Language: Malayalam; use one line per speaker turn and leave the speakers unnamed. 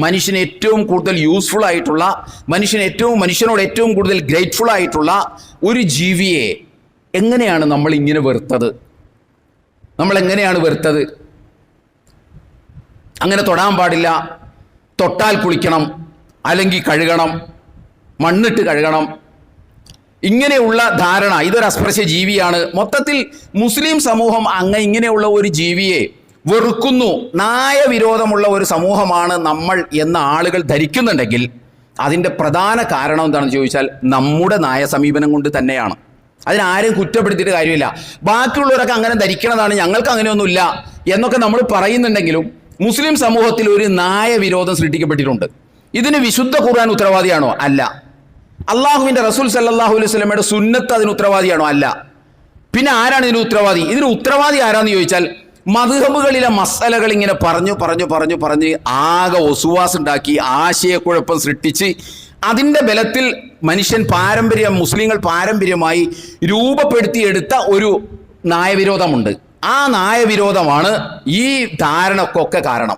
മനുഷ്യന് ഏറ്റവും കൂടുതൽ യൂസ്ഫുൾ ആയിട്ടുള്ള, മനുഷ്യനോട് ഏറ്റവും കൂടുതൽ ഗ്രേറ്റ്ഫുൾ ആയിട്ടുള്ള ഒരു ജീവിയെ എങ്ങനെയാണ് നമ്മൾ ഇങ്ങനെ വെറുത്തത്? നമ്മൾ എങ്ങനെയാണ് വെറുത്തത്? അങ്ങനെ തൊടാൻ പാടില്ല, തൊട്ടാൽ കുളിക്കണം, അല്ലെങ്കിൽ കഴുകണം, മണ്ണിട്ട് കഴുകണം, ഇങ്ങനെയുള്ള ധാരണ. ഇതൊരു അസ്പൃശ്യ ജീവിയാണ്. മൊത്തത്തിൽ മുസ്ലിം സമൂഹം ഇങ്ങനെയുള്ള ഒരു ജീവിയെ വെറുക്കുന്നു. നായവിരോധമുള്ള ഒരു സമൂഹമാണ് നമ്മൾ എന്ന ആളുകൾ ധരിക്കുന്നുണ്ടെങ്കിൽ അതിൻ്റെ പ്രധാന കാരണം എന്താണെന്ന് ചോദിച്ചാൽ നമ്മുടെ നായ സമീപനം കൊണ്ട് തന്നെയാണ്. അതിനാരും കുറ്റപ്പെടുത്തിയിട്ട് കാര്യമില്ല. ബാക്കിയുള്ളവരൊക്കെ അങ്ങനെ ധരിക്കണതാണ്, ഞങ്ങൾക്ക് അങ്ങനെയൊന്നുമില്ല എന്നൊക്കെ നമ്മൾ പറയുന്നുണ്ടെങ്കിലും മുസ്ലിം സമൂഹത്തിൽ ഒരു നായവിരോധം സൃഷ്ടിക്കപ്പെട്ടിട്ടുണ്ട്. ഇതിന് വിശുദ്ധ ഖുർആൻ ഉത്തരവാദിയാണോ? അല്ല. അള്ളാഹുവിൻ്റെ റസൂൽ സല്ലല്ലാഹു അലൈഹി വസല്ലമയുടെ സുന്നത്ത് അതിന് ഉത്തരവാദിയാണോ? അല്ല. പിന്നെ ആരാണ് ഇതിന് ഉത്തരവാദി? ഇതിന് ഉത്തരവാദി ആരാന്ന് ചോദിച്ചാൽ മദ്ഹബുകളിലെ മസലകൾ ഇങ്ങനെ പറഞ്ഞ് ആകെ ഒസുവാസ് ഉണ്ടാക്കി, ആശയക്കുഴപ്പം സൃഷ്ടിച്ച് അതിൻ്റെ ബലത്തിൽ മുസ്ലിങ്ങൾ പാരമ്പര്യമായി രൂപപ്പെടുത്തിയെടുത്ത ഒരു നായവിരോധമുണ്ട്. ആ നായവിരോധമാണ് ഈ ധാരണക്കൊക്കെ കാരണം.